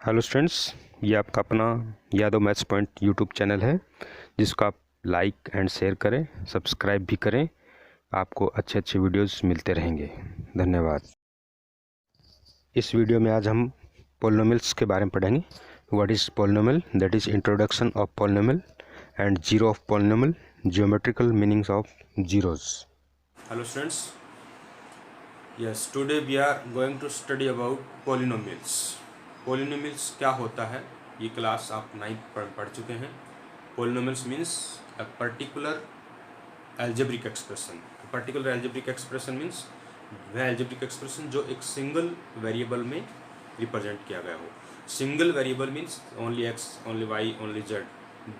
Hello students, ये आपका अपना Yadav maths point YouTube channel है, जिसको आप लाइक एंड शेयर करें, सब्सक्राइब भी करें। आपको अच्छे अच्छे वीडियोस मिलते रहेंगे। धन्यवाद। इस वीडियो में आज हम पॉलिनोमियल्स के बारे में पढ़ेंगे। What is polynomial, that is introduction of polynomial and zero of polynomial, geometrical meanings of zeros. Hello students, yes, today we are going to study about polynomials. Polynomials क्या होता है, ये क्लास आप 9th पढ़ चुके हैं। Polynomials means a particular algebraic expression. Particular algebraic expression means वह algebraic expression जो एक सिंगल वेरिएबल में रिप्रेजेंट किया गया हो। Single variable means only X, only Y, only Z.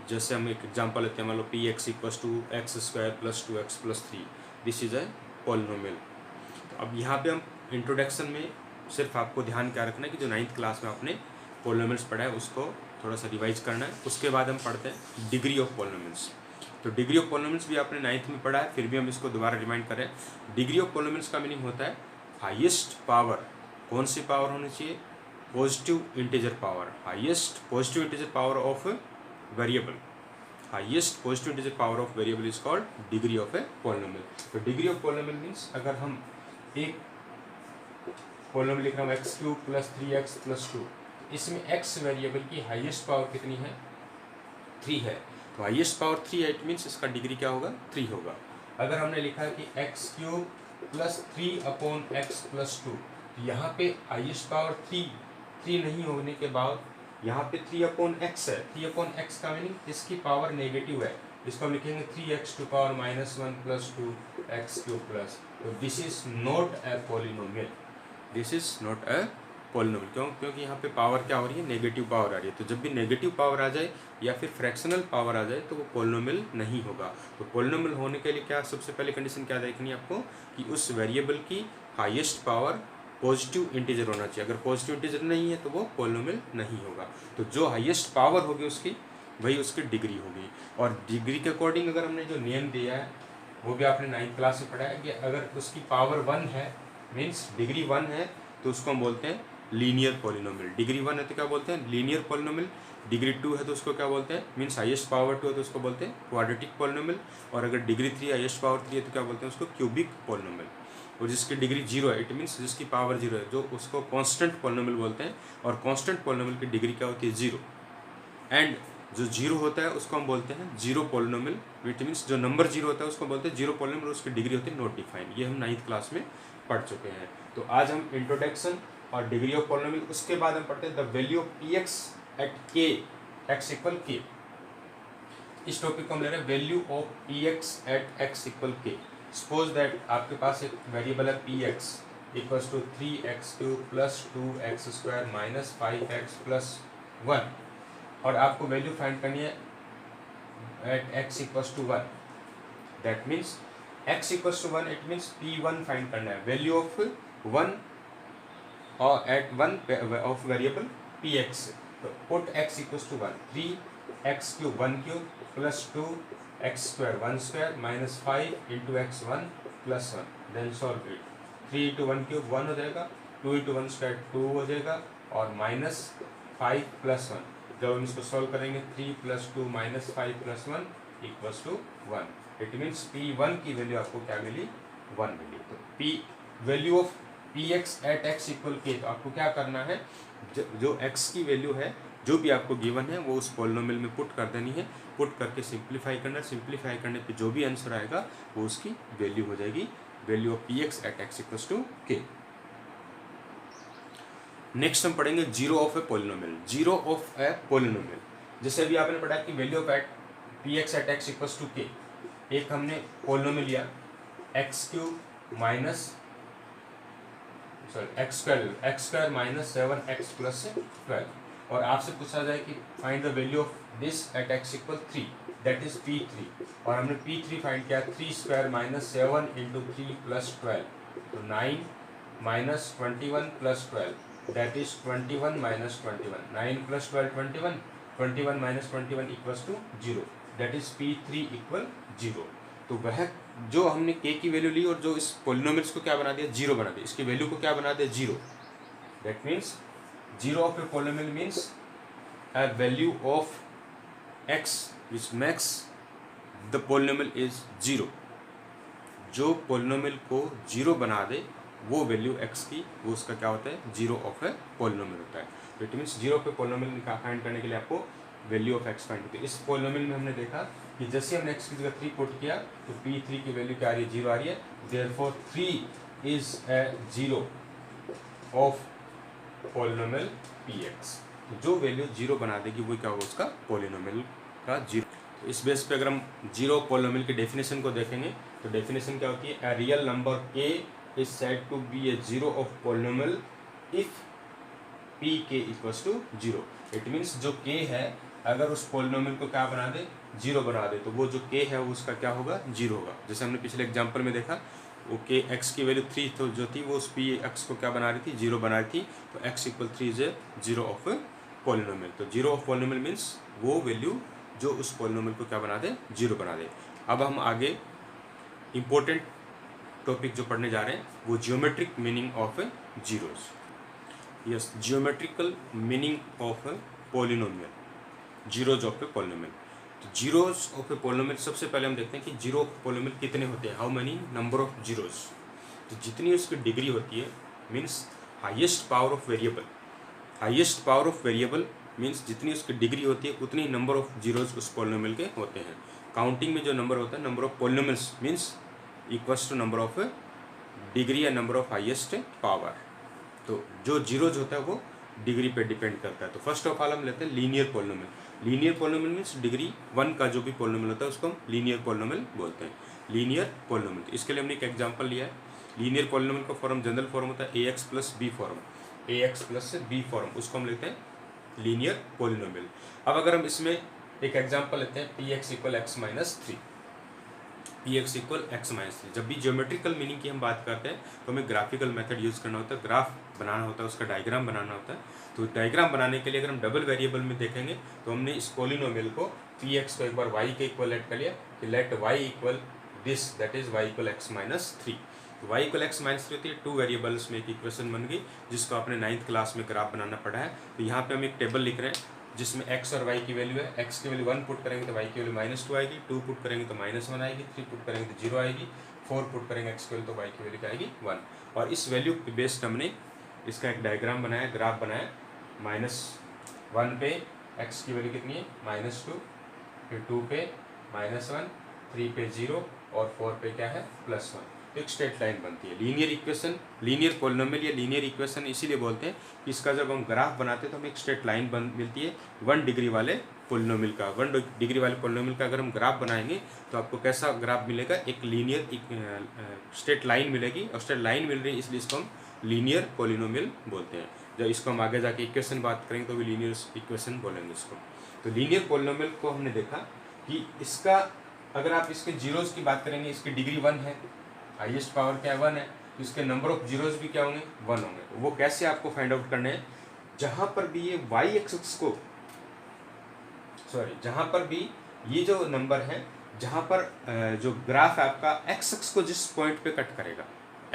जैसे हम एक एग्जांपल लेते हैं, मान लो P x equals to X square plus 2x plus 3। This is a polynomial. अब यहाँ पे हम इंट्रोडक्शन में सिर्फ आपको ध्यान क्या रखना है कि जो 9th क्लास में आपने पॉलिनोमियल्स पढ़ा है उसको थोड़ा सा रिवाइज करना है। उसके बाद हम पढ़ते हैं डिग्री ऑफ पॉलिनोमियल्स। तो डिग्री ऑफ पॉलिनोमियल्स भी आपने 9th में पढ़ा है, फिर भी हम इसको दोबारा रिमाइंड करें। डिग्री ऑफ पॉलिनोमियल्स का मीनिंग होता है हाईएस्ट पावर। कौन सी पावर होनी चाहिए? Positive integer power. Highest positive integer power of variable. Highest positive integer power of variable is called degree of a polynomial. तो डिग्री ऑफ पॉलिनोमियल मीन्स अगर हम एक पॉलिनोमियल लिख रहा हूँ x cube plus 3x plus 2, इसमें x variable की highest power कितनी है? 3 है। तो हाईएस्ट पावर 3 है, इट मीन्स इसका डिग्री क्या होगा? 3 होगा। अगर हमने लिखा है कि x cube plus 3/x plus 2, यहाँ पे हाईएस्ट पावर 3 नहीं होने के बाद यहाँ पे 3/x है। 3/x का मीनिंग इसकी पावर नेगेटिव है। इसको हम लिखेंगे 3x⁻⁻1 plus 2x cube plus. तो this is not a polynomial. This is not a polynomial. क्यों? क्योंकि यहाँ पे पावर क्या हो रही है? नेगेटिव पावर आ रही है। तो जब भी नेगेटिव पावर आ जाए या फिर फ्रैक्शनल पावर आ जाए तो वो पॉलिनोमियल नहीं होगा। तो पॉलिनोमियल होने के लिए क्या सबसे पहले कंडीशन क्या देखनी है आपको कि उस वेरिएबल की हाईएस्ट पावर पॉजिटिव इंटीजर होना चाहिए। अगर पॉजिटिव इंटीजर नहीं है तो वो पॉलिनोमियल नहीं होगा। तो जो हाईएस्ट पावर होगी उसकी, वही उसकी डिग्री होगी। और डिग्री के अकॉर्डिंग अगर हमने जो नियम दिया है वो भी आपने 9th क्लास में पढ़ा है कि अगर उसकी पावर 1 है मीन्स डिग्री 1 है तो उसको हम बोलते हैं लीनियर पॉलिनोमियल। डिग्री 1 है तो क्या बोलते हैं? Linear polynomial. डिग्री 2 है तो उसको क्या बोलते हैं? मीन्स हाईएस्ट पावर 2 है तो उसको बोलते हैं क्वाड्रेटिक पॉलिनोमियल। और अगर डिग्री 3 हाईएस्ट पावर 3 है तो क्या बोलते हैं? उसको क्यूबिक पॉलिनोमियल। और जिसकी डिग्री 0 है, इट मीन्स जिसकी पावर 0 है, जो उसको कांस्टेंट पॉलिनोमियल बोलते हैं। और कांस्टेंट पॉलिनोमियल की डिग्री क्या होती है? 0। एंड जो 0 होता है उसको हम बोलते हैं जीरो पॉलिनोमियल। विच मीन्स जो नंबर 0 होता है उसको बोलते हैं जीरो पॉलिनोमियल, उसकी डिग्री होती है नॉट डिफाइंड। ये हम 9th क्लास में पढ़ चुके हैं। तो आज हम इंट्रोडक्शन और डिग्री ऑफ पॉलिनोमियल, उसके बाद हम पढ़ते हैं the value of p x at k x equal k. इस टॉपिक को हम ले रहे हैं value of p x at x equal k. Suppose that आपके पास एक वेरिएबल है p x equals to 3x³ plus 2x square minus 5x plus 1, और आपको वैल्यू फाइंड करनी है at x equals to 1। That means x equals to 1, it means p1 find करना है, वैल्यू ऑफ 1 और एट 1 ऑफ वेरिएबल px। तो put x equals to 1, 3x³ 1 cube plus 2x square 1 square minus 5 into x 1 plus 1, then solve it. 3 into 1 cube 1 हो जाएगा, 2 into 1 square 2 हो जाएगा, और minus 5 plus 1। जब हम इसको सॉल्व करेंगे 3 plus 2 minus 5 plus 1 equals to 1। It means p1 की वैल्यू आपको क्या मिली? 1 मिली। तो p value of px at x equal k, तो आपको क्या करना है, जो x की वैल्यू है जो भी आपको गिवन है वो उस पॉलिनोमियल में पुट कर देनी है। पुट करके सिंप्लीफाई करना, सिंप्लीफाई करने पे जो भी आंसर आएगा वो उसकी वैल्यू हो जाएगी, value of px at x equals to k। Next हम पढ़ेंगे zero of a polynomial. Zero of a polynomial, जैसे अभी आपने पढ़ा कि value of at p x at x equals to k. एक हमने पॉलिनोमियल लिया x³ minus x square minus 7x plus 12, और आपसे पूछा जाए कि find the value of this at x equal 3, that is p3। और हमने p3 फाइंड किया 3 स्क्वायर माइनस 7 इंटू 3 प्लस 12, तो 9 minus 21 plus 12, that is 21 minus 21, 9 plus 12 21, 21 minus 21 equals to 0, that is p3 equal 0। तो वह जो हमने k की value ली और जो इस पॉलिनोमियल्स को क्या बना दिया? 0 बना दिया। इसकी वैल्यू को क्या बना दिया? 0। That means zero of a polynomial means a value of x which makes the polynomial is 0। जो पॉलिनोमियल को जीरो बना दे वो वैल्यू x की, वो उसका क्या होता है, जीरो ऑफ ए पॉलिनोमियल होता है। तो it means zero of a polynomial find करने के लिए आपको वैल्यू ऑफ x फाइंड होती है। इस पॉलिनोमियल में हमने देखा कि जैसे हमने x की जगह 3 पुट किया तो p3 की वैल्यू क्या आ रही है, जीरो आ रही है। Therefore 3 is a zero of polynomial px। तो जो वैल्यू जीरो बना देगी वो क्या होगा, उसका पॉलिनोमियल का जीरो। तो इस बेस पे अगर हम जीरो पॉलिनोमियल की डेफिनेशन को देखेंगे तो डेफिनेशन क्या होती है, a real number k is said to be a zero of polynomial if pk equals to zero. It means जो k है अगर उस पॉलिनोमियल को क्या बना दे, जीरो बना दे, तो वो जो k है वो उसका क्या होगा, जीरो होगा। जैसे हमने पिछले एग्जाम्पल में देखा वो k x की वैल्यू 3 तो जो थी वो उस p x को क्या बना रही थी, जीरो बना रही थी। तो x equal 3 is a zero of polynomial. तो जीरो ऑफ पॉलिनोमियल मीन्स वो वैल्यू जो उस पॉलिनोमियल को क्या बना दे, जीरो बना दे। अब हम आगे इम्पोर्टेंट टॉपिक जो पढ़ने जा रहे हैं वो geometric meaning of zeros. Yes, geometrical meaning of polynomial, zeros of a polynomial. तो जीरोज ऑफ ए पॉलिनोमियल सबसे पहले हम देखते हैं कि जीरो ऑफ पॉलिनोमियल कितने होते हैं, how many number of zeros. तो जितनी उसकी डिग्री होती है means highest power of variable, highest power of variable means जितनी उसकी डिग्री होती है उतनी नंबर ऑफ जीरोज उस पॉलिनोमियल के होते हैं। काउंटिंग में जो नंबर होता है, number of polynomials means equals to number of degree या नंबर ऑफ हाईएस्ट पावर। तो जो जीरोज होता है वो डिग्री पे डिपेंड करता है। तो फर्स्ट ऑफ ऑल हम लेते हैं linear polynomial. Linear polynomial means degree 1 का जो भी पॉलिनोमियल होता है उसको हम लीनियर पॉलिनोमियल बोलते हैं। लीनियर पॉलिनोमियल, तो इसके लिए हमने एक एग्जांपल लिया है। लीनियर पॉलिनोमियल का फॉर्म, जनरल फॉर्म होता है ax plus b form, ax plus b form, उसको हम लेते हैं लीनियर पॉलिनोमियल। अब अगर हम इसमें एक एग्जांपल लेते हैं px equal x minus three, px equal x minus three. जब भी ज्योमेट्रिकल मीनिंग की हम बात करते हैं तो हमें ग्राफिकल मेथड यूज़ करना होता है, ग्राफ बनाना होता है, उसका डायग्राम बनाना होता है। तो डायग्राम बनाने के लिए अगर हम डबल वेरिएबल में देखेंगे तो हमने इस पॉलिनोमियल को px को एक बार y के इक्वल लेट कर लिया कि let y equal this, that is y equal x minus three. तो y equal x minus three होती है, टू वेरिएबल्स में एक इक्वेशन बन गई जिसको आपने 9th क्लास में ग्राफ बनाना पड़ा है। तो यहाँ पे हम एक टेबल लिख रहे हैं जिसमें x और y की वैल्यू है। x की वैल्यू 1 पुट करेंगे तो y की वैल्यू -2 आएगी, 2 पुट करेंगे तो -1 आएगी, 3 पुट करेंगे तो 0 आएगी, 4 पुट करेंगे x की वैल्यू तो y की वैल्यू क्या आएगी 1। और इस वैल्यू पे बेस्ड हमने इसका एक डायग्राम बनाया, ग्राफ बनाया। -1 पे x की वैल्यू कितनी है, -2, फिर 2 पे -1, 3 पे 0 और 4 पे क्या है, +1। तो एक स्ट्रेट लाइन बनती है। लीनियर इक्वेशन, लीनियर पॉलिनोमियल या लीनियर इक्वेशन इसीलिए बोलते हैं कि इसका जब हम ग्राफ बनाते हैं तो हमें एक स्ट्रेट लाइन मिलती है 1 डिग्री वाले पॉलिनोमियल का। 1 डिग्री वाले पॉलिनोमियल का अगर हम ग्राफ बनाएंगे तो आपको कैसा ग्राफ मिलेगा, एक लीनियर स्ट्रेट लाइन मिलेगी। और स्ट्रेट लाइन मिल रही है इसलिए इसको हम लीनियर पॉलिनोमियल बोलते हैं। जब इसको हम आगे जाके इक्वेशन बात करेंगे तो भी लीनियर इक्वेशन बोलेंगे इसको। तो लीनियर पॉलिनोमियल को हमने देखा कि इसका अगर आप इसके जीरोज की बात करेंगे, इसकी डिग्री 1 है, हाईएस्ट पावर क्या है 1 है, तो इसके नंबर ऑफ जीरोज भी क्या होंगे, 1 होंगे। तो वो कैसे आपको फाइंड आउट करने हैं, जहां पर भी ये y एक्सिस को, जहां पर भी ये जो नंबर है, जहां पर जो ग्राफ है आपका x एक्सिस को जिस पॉइंट पे कट करेगा,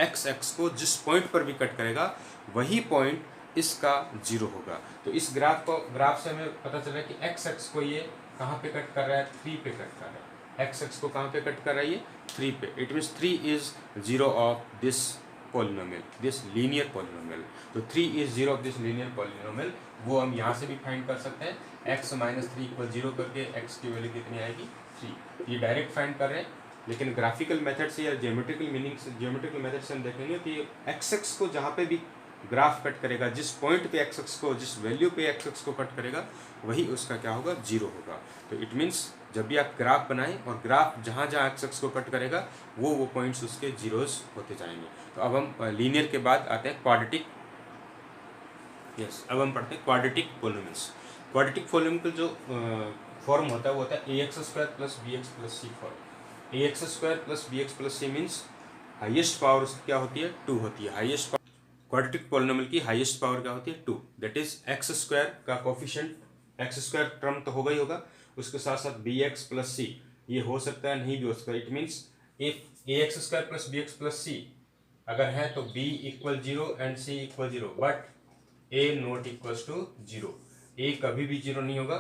x एक्सिस को जिस पॉइंट पर भी कट करेगा वही पॉइंट इसका 0 होगा। तो इस ग्राफ से हमें पता चला कि x एक्सिस को ये कहाँ पे कट कर रहा है, 3 पे कट कर रहा है। x एक्सिस को कहाँ पे कट कर रहा है, ये 3 पे। It means 3 is 0 of this polynomial, this linear polynomial. तो 3 is 0 of this linear polynomial. वो हम यहाँ से भी फाइंड कर सकते हैं, x माइनस 3 इक्वल 0 करके x की वैल्यू कितनी आएगी, 3। ये डायरेक्ट फाइंड कर रहे हैं, लेकिन ग्राफिकल मेथड से या ज्योमेट्रिकल मीनिंग से, ज्योमेट्रिकल मेथड से हम देखेंगे कि x एक्सिस को जहाँ पे भी ग्राफ कट करेगा, जिस पॉइंट पे x एक्सिस को, जिस वैल्यू पे x एक्सिस को कट करेगा वही उसका क्या होगा, 0 होगा। तो इट मीन्स जब भी आप ग्राफ बनाएं और ग्राफ जहाँ जहाँ x एक्सिस को कट करेगा वो पॉइंट्स उसके जीरोस होते जाएंगे। तो अब हम लीनियर के बाद आते हैं क्वाड्रेटिक। यस, अब हम पढ़ते हैं क्वाड्रेटिक पॉलिनोमियल्स। क्वाड्रेटिक पॉलिनोमियल जो फॉर्म होता है वो होता है ax square plus bx plus c form. ax square plus bx plus c means highest power क्या होती है, 2 होती है। हाईएस्ट क्वाड्रेटिक पॉलिनोमियल की हाईएस्ट पावर क्या होती है, 2। दैट इज एक्स स्क्वायर का कोफिशिएंट, एक्स स्क्वायर टर्म तो होगा ही होगा, उसके साथ साथ बी एक्स प्लस सी, ये हो सकता है नहीं भी हो सकता। It means if A X square plus B X plus C अगर है तो B equal 0 and C equal 0, but A not equals to 0, A कभी भी 0 नहीं होगा,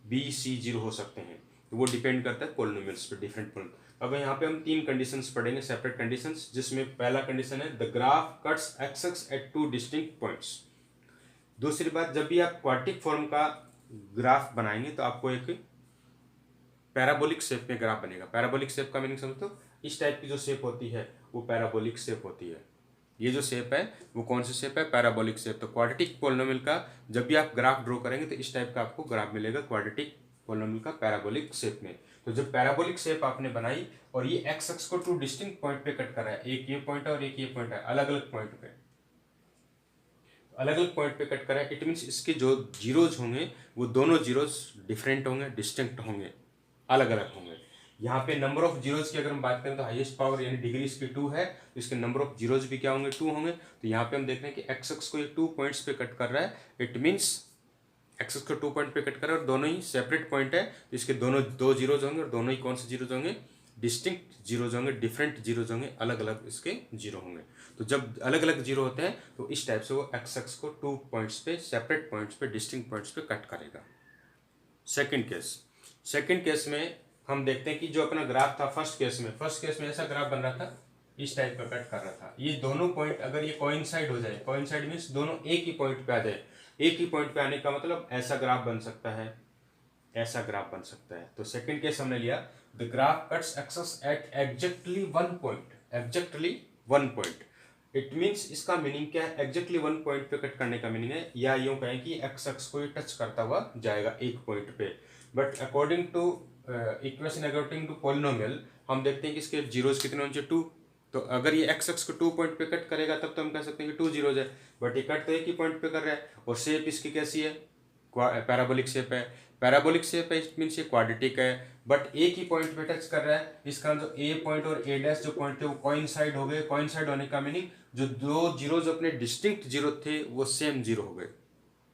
बी सी 0 हो सकते हैं। तो वो डिपेंड करता है पॉलिनोमियल्स पे, डिफरेंट पॉलिनोमियल। अब यहाँ पे हम 3 कंडीशंस पढ़ेंगे, सेपरेट कंडीशंस, जिसमें पहला कंडीशन है the graph cuts x x at 2 distinct points. दूसरी बात, जब भी आप क्वाड्रेटिक फॉर्म का ग्राफ बनाएंगे तो आपको एक पैराबोलिक शेप में ग्राफ बनेगा। पैराबोलिक शेप का मीनिंग समझते हो, इस टाइप की जो शेप होती है वो पैराबोलिक शेप होती है। ये जो शेप है वो कौन सी शेप है, पैराबोलिक शेप। तो क्वाड्रेटिक पॉलिनोमियल का जब भी आप ग्राफ ड्रॉ करेंगे तो इस टाइप का आपको ग्राफ मिलेगा क्वाड्रेटिक पॉलिनोमियल का पैराबोलिक शेप में। तो जब पैराबोलिक शेप आपने बनाई और ये एक्स एक्स को 2 डिस्टिंक्ट पॉइंट पे कट कर रहा है, एक ये पॉइंट है और एक ये पॉइंट है, अलग अलग पॉइंट पे, अलग अलग पॉइंट पे कट कर रहा है, इट मीन्स इसके जो जीरोज होंगे वो दोनों जीरोज डिफरेंट होंगे, डिस्टिंक्ट होंगे, अलग अलग होंगे। यहाँ पे नंबर ऑफ जीरोज की अगर हम बात करें तो हाईएस्ट पावर यानी डिग्री इसकी 2 है, तो इसके नंबर ऑफ जीरोज भी क्या होंगे, 2 होंगे। तो यहाँ पे हम देख रहे हैं कि एक्स एक्स को ये 2 पॉइंट्स पे कट कर रहा है, इट मीन्स एक्स एक्स को 2 पॉइंट पे कट कर रहा है और दोनों ही सेपरेट पॉइंट है, तो इसके दोनों 2 जीरोज होंगे और दोनों ही कौन से जीरोज होंगे, डिस्टिंक्ट जीरोज होंगे, डिफरेंट जीरोज होंगे, अलग अलग इसके जीरो होंगे। तो जब अलग अलग जीरो होते हैं तो इस टाइप से वो एक्स एक्स को 2 पॉइंट्स पे, सेपरेट पॉइंट्स पे, डिस्टिंक्ट पॉइंट्स पे कट करेगा। सेकंड केस में हम देखते हैं कि जो अपना ग्राफ था फर्स्ट केस में ऐसा ग्राफ बन रहा था, इस टाइप का कट कर रहा था। ये दोनों पॉइंट अगर ये कोइंसाइड हो जाए, कोइंसाइड मीन्स दोनों एक ही पॉइंट पे आ जाए, एक ही पॉइंट पे आने का मतलब ऐसा ग्राफ बन सकता है, ऐसा ग्राफ बन सकता है। तो सेकंड केस हमने लिया the graph cuts axes at exactly 1 point, exactly 1 point. It means इसका मीनिंग क्या है, एग्जैक्टली 1 पॉइंट पे कट करने का मीनिंग है, या यूं कहें कि एक्स एक्स को ये टच करता हुआ जाएगा एक पॉइंट पे। But according to equation, according to polynomial, हम देखते हैं कि इसके जीरोज कितने होने चाहिए, 2। तो अगर ये एक्स एक्स को 2 पॉइंट पे कट करेगा तब तो हम कह सकते हैं कि 2 जीरोज है, बट ये कट तो एक ही पॉइंट पे कर रहा है। और शेप इसकी कैसी है, पैराबोलिक शेप है। पैराबोलिक शेप है इट मीन्स ये क्वाड्रेटिक है, बट एक ही पॉइंट पे टच कर रहा है। इसका जो ए पॉइंट और ए डैश जो पॉइंट थे वो कोइंसाइड हो गए। कोइंसाइड होने का मीनिंग जो 2 जीरोज अपने डिस्टिंक्ट जीरो थे वो सेम जीरो हो गए।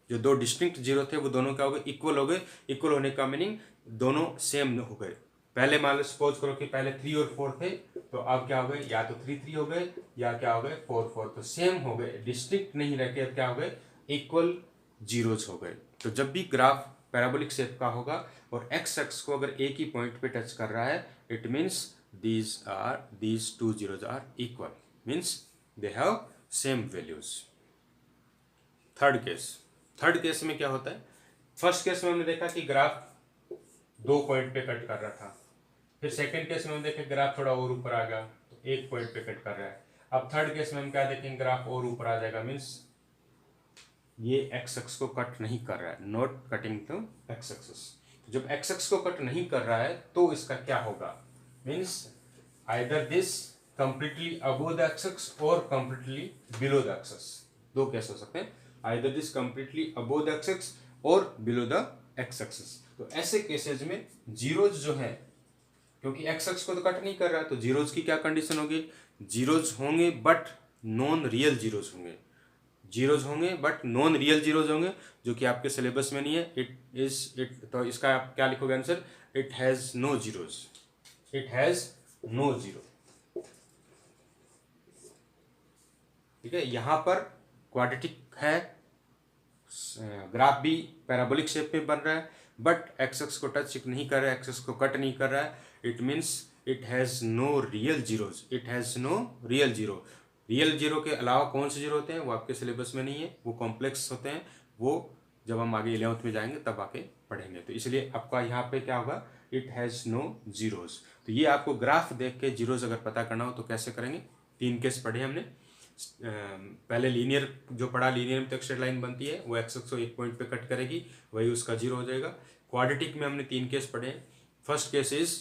जो 2 डिस्टिंक्ट जीरो थे वो दोनों क्या हो गए, इक्वल हो गए। इक्वल होने का मीनिंग दोनों सेम हो गए। पहले मान लो सपोज करो कि पहले 3 और 4 थे, तो अब क्या हो गए, या तो 3 3 हो गए या क्या हो गए 4 4, तो सेम हो गए, डिस्टिंक्ट नहीं रह के अब क्या हो गए, इक्वल जीरोज हो गए। तो जब भी ग्राफ पैराबोलिक शेप का होगा और एक्स एक्स को अगर एक ही पॉइंट पे टच कर रहा है, it means these 2 zeros are equal, means they have same values। Third case में क्या होता है, फर्स्ट केस में हमने देखा कि ग्राफ 2 पॉइंट पे कट कर रहा था, फिर सेकंड केस में हम देखें ग्राफ थोड़ा और ऊपर आ गया तो 1 पॉइंट पे कट कर रहा है। अब थर्ड केस में हम क्या देखेंगे, ग्राफ और ऊपर आ जाएगा, मीन्स ये एक्स एक्स को कट नहीं कर रहा है, not cutting to x axis. जब एक्स एक्स को कट नहीं कर रहा है तो इसका क्या होगा, means either this completely above the x axis और completely below the x axis. 2 case हो सकते हैं, either this completely above the x axis और बिलो द एक्स एक्सिस। तो ऐसे केसेज में जीरोज जो है, क्योंकि एक्स एक्स को तो कट नहीं कर रहा है, तो जीरोज की क्या कंडीशन होगी, जीरोज होंगे बट नॉन रियल जीरोज होंगे, जीरोज होंगे बट नॉन रियल जीरोज होंगे, जो कि आपके सिलेबस में नहीं है। तो इसका आप क्या लिखोगे answer, it has no zeros, it has no zero. ठीक है, यहां पर क्वाड्रेटिक है, ग्राफ भी पैराबोलिक शेप में बन रहा है, बट एक्स एक्स को टच नहीं कर रहा है, एक्स एक्स को कट नहीं कर रहा है, it means it has no real zeros, it has no real zero. Real zero के अलावा कौन से जीरो होते हैं वो आपके सिलेबस में नहीं है, वो कॉम्प्लेक्स होते हैं, वो जब हम आगे 11th में जाएंगे तब आके पढ़ेंगे। तो इसलिए आपका यहाँ पे क्या होगा, इट हैज नो जीरोज। तो ये आपको ग्राफ देख के जीरोज अगर पता करना हो तो कैसे करेंगे, 3 केस पढ़े हमने। पहले लीनियर जो पढ़ा, लीनियर में तो स्ट्रेट लाइन बनती है, वो एक्स एक्स को 1 पॉइंट पे कट करेगी, वही उसका जीरो हो जाएगा। क्वाड्रेटिक में हमने 3 केस पढ़े। First case is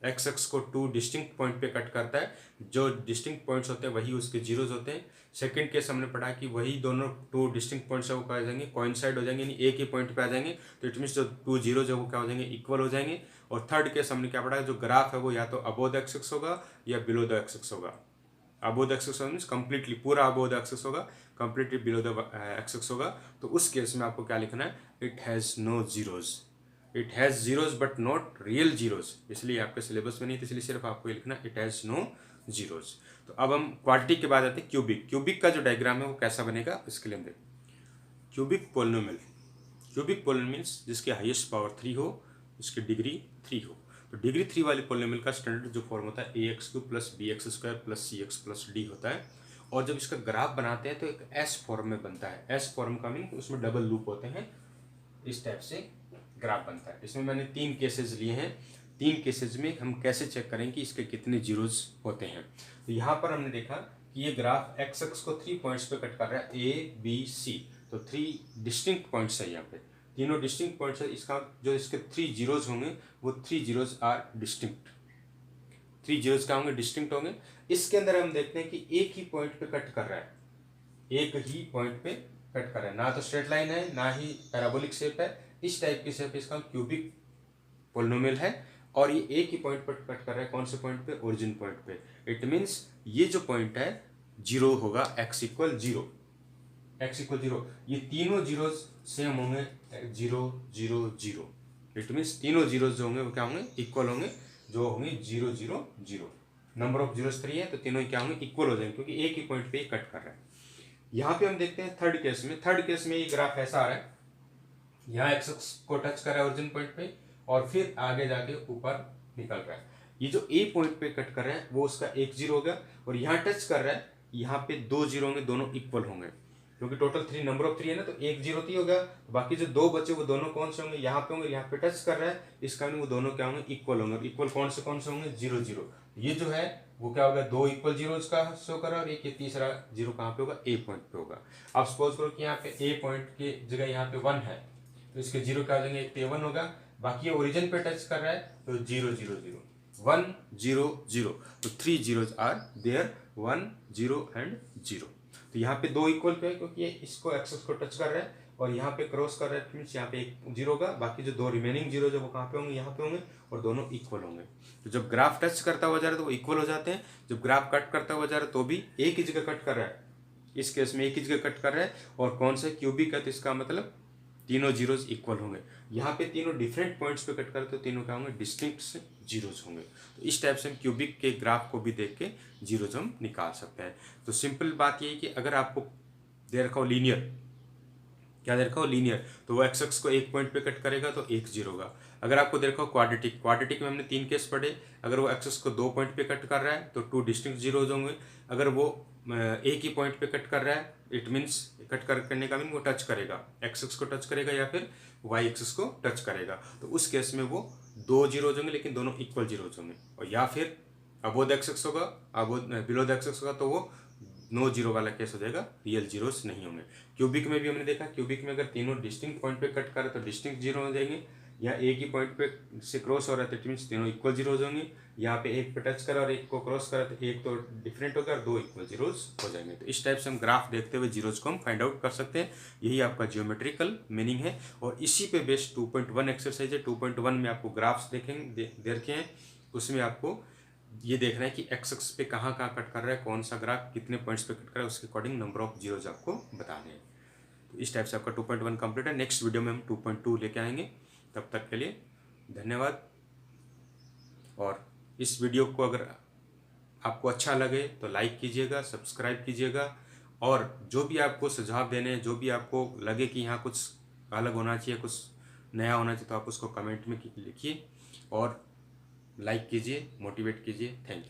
x axis को 2 डिस्टिंक्ट पॉइंट पे कट करता है, जो डिस्टिंक्ट पॉइंट्स होते हैं वही उसके जीरोज होते हैं। सेकंड केस हमने पढ़ा कि वही दोनों 2 डिस्टिंक्ट पॉइंट्स है वो क्या हो जाएंगे, कोइंसाइड हो जाएंगे, यानी एक ही पॉइंट पे आ जाएंगे, तो इट मीन्स जो 2 जीरोज है वो क्या हो जाएंगे, इक्वल हो जाएंगे। और थर्ड केस हमने क्या पढ़ा, जो ग्राफ है वो या तो अबोव द एक्स एक्स होगा या बिलो द एक्स एक्स होगा। Above the x x means completely पूरा अबोव द एक्स एक्स होगा, completely below the x x होगा। तो उस केस में आपको क्या लिखना है, it has no zeros, it has zeros but not real zeros, इसलिए आपके सिलेबस में नहीं, तो इसलिए सिर्फ आपको ये लिखना इट हैज नो जीरोज। तो अब हम क्वाड्रेटिक के बाद आते हैं क्यूबिक। क्यूबिक का जो डायग्राम है वो कैसा बनेगा इसके लिए हम देखें। क्यूबिक पोलिनोमियल्स जिसके हाईएस्ट पावर 3 हो, उसकी डिग्री 3 हो। तो डिग्री 3 वाले पोलिनोमियल का स्टैंडर्ड जो फॉर्म होता है ax³ + bx² + cx + d होता है। और जब इसका ग्राफ बनाते हैं तो एक एस फॉर्म में बनता है। एस फॉर्म का मीन उसमें डबल लूप होते हैं, इस टाइप से ग्राफ बनता है। इसमें मैंने 3 केसेस लिए हैं। 3 केसेस में हम कैसे चेक करें कि इसके कितने जीरोज होते हैं। तो यहाँ पर हमने देखा कि ये ग्राफ एक्स एक्स को 3 पॉइंट्स पे कट कर रहा है, ए बी सी। तो 3 डिस्टिंक्ट पॉइंट्स है यहाँ पे, तीनों डिस्टिंक्ट पॉइंट्स है। इसका जो इसके 3 जीरोज होंगे वो 3 जीरोज आर डिस्टिंक्ट, 3 जीरोज क्या होंगे, डिस्टिंक्ट होंगे। इसके अंदर हम देखते हैं कि एक ही पॉइंट पे कट कर रहा है, एक ही पॉइंट पे कट कर रहा है, ना तो स्ट्रेट लाइन है ना ही पैराबोलिक शेप है। इस टाइप की शेप इसका क्यूबिक पोलिनोमियल है और ये एक ही पॉइंट पर कट कर रहा है। कौन से पॉइंट पे, ओरिजिन पॉइंट पे। इट मीन्स ये जो पॉइंट है जीरो होगा, x = 0, x = 0। ये तीनों जीरो सेम होंगे, 0 0 0। इट मीन्स तीनों जीरो जो होंगे वो क्या होंगे, इक्वल होंगे, जो होंगे 0 0 0। नंबर ऑफ जीरोस 3 है तो तीनों क्या होंगे, इक्वल हो जाएंगे, क्योंकि एक ही पॉइंट पे ही कट कर रहा है। यहाँ पे हम देखते हैं थर्ड केस में। थर्ड केस में ये ग्राफ ऐसा आ रहा है, यहाँ एक्स को टच कर रहा है ओरिजिन पॉइंट पे और फिर आगे जाके ऊपर निकल रहा है। ये जो ए पॉइंट पे कट कर रहे हैं वो उसका 1 जीरो होगा, और यहाँ टच कर रहा है, यहाँ पे 2 जीरो होंगे, दोनों इक्वल होंगे, क्योंकि टोटल 3 नंबर ऑफ 3 है ना, तो 1 जीरो 3 होगा। तो बाकी जो 2 बचे वो दोनों कौन से होंगे, यहाँ पे होंगे, यहाँ पे टच कर रहा है, इसका वो दोनों क्या होंगे, इक्वल होंगे। इक्वल कौन से होंगे, 0 0। ये जो है वो क्या होगा, 2 इक्वल जीरोज का शो कर रहा है, और एक ये तीसरा जीरो कहाँ पे होगा, ए पॉइंट पे होगा। अब सपोज करो कि यहाँ पे ए पॉइंट की जगह यहाँ पे 1 है, तो इसके जीरो क्या हो जाएंगे, एक पे 1 होगा, बाकी ये ओरिजिन पे टच कर रहा है तो 0 0 0 1 0 0। तो 3 जीरोज आर देयर, 1 0 एंड 0। तो यहाँ पे 2 इक्वल पे है, क्योंकि ये इसको एक्सेस को टच कर रहा है और यहाँ पे क्रॉस कर रहा है, मीन्स यहाँ पे 1 जीरो होगा, बाकी जो 2 रिमेनिंग जीरो जो वो कहाँ पे होंगे, यहाँ पे होंगे, और दोनों इक्वल होंगे। तो जब ग्राफ टच करता हुआ जा रहा है तो वो इक्वल हो जाते हैं, जब ग्राफ कट करता हुआ जा रहा है तो भी एक ही जगह कट कर रहा है। इस केस में एक ही जगह कट कर रहा है, और कौन सा, क्यूबिक है, तो इसका मतलब तीनों जीरोज इक्वल होंगे। यहाँ पे तीनों डिफरेंट पॉइंट्स पे कट करते तो तीनों क्या होंगे, डिस्टिंक्ट जीरोज होंगे। तो इस टाइप से हम क्यूबिक के ग्राफ को भी देख के जीरोज हम निकाल सकते हैं। तो सिंपल बात ये है कि अगर आपको दे रखा हो लीनियर, क्या दे रखा हो, लीनियर, तो वो एक्स एक्स को एक पॉइंट पे कट करेगा तो 1 जीरो होगा। अगर आपको दे रखा हो क्वाड्रेटिक, क्वाड्रेटिक में हमने 3 केस पढ़े। अगर वो एक्स एक्स को 2 पॉइंट पे कट कर रहा है तो 2 डिस्टिंक्ट जीरोज होंगे। अगर वो एक ही पॉइंट पे कट कर रहा है, इट मीन्स कट करने का मीन वो टच करेगा, एक्स एक्स को टच करेगा या फिर वाई एक्सिस को टच करेगा, तो उस केस में वो 2 जीरोज होंगे, लेकिन दोनों इक्वल जीरोज होंगे। और या फिर अबोव एक्स एक्स होगा, बिलो द एक्स एक्स होगा, तो वो नो जीरो वाला केस हो जाएगा, रियल जीरोस नहीं होंगे। क्यूबिक में भी हमने देखा, क्यूबिक में अगर तीनों डिस्टिंक्ट पॉइंट पे कट करे तो डिस्टिंक्ट जीरो हो जाएंगे, या एक ही पॉइंट पे से क्रॉस हो रहा है तो मीन्स तीनों इक्वल जीरोज होंगे। यहाँ पे एक पे टच करा और एक को क्रॉस करा तो एक तो डिफरेंट होगा और 2 इक्वल जीरोज हो जाएंगे। तो इस टाइप से हम ग्राफ देखते हुए जीरोज को हम फाइंड आउट कर सकते हैं। यही आपका जियोमेट्रिकल मीनिंग है, और इसी पे बेस्ड 2.1 एक्सरसाइज है। 2.1 में आपको ग्राफ्स दे रखे हैं, उसमें आपको ये देखना है कि एक्स एक्स पे कहाँ कहाँ कट कर रहा है, कौन सा ग्राफ कितने पॉइंट्स पे कट कर रहा है, उसके अकॉर्डिंग नंबर ऑफ जीरोज आपको बताने हैं। तो इस टाइप से आपका 2.1 कंप्लीट है। नेक्स्ट वीडियो में हम 2.2 लेके आएंगे। तब तक के लिए धन्यवाद। और इस वीडियो को अगर आपको अच्छा लगे तो लाइक कीजिएगा, सब्सक्राइब कीजिएगा, और जो भी आपको सुझाव देने हैं, जो भी आपको लगे कि यहाँ कुछ अलग होना चाहिए, कुछ नया होना चाहिए, तो आप उसको कमेंट में लिखिए और लाइक कीजिए, मोटिवेट कीजिए। Thank you.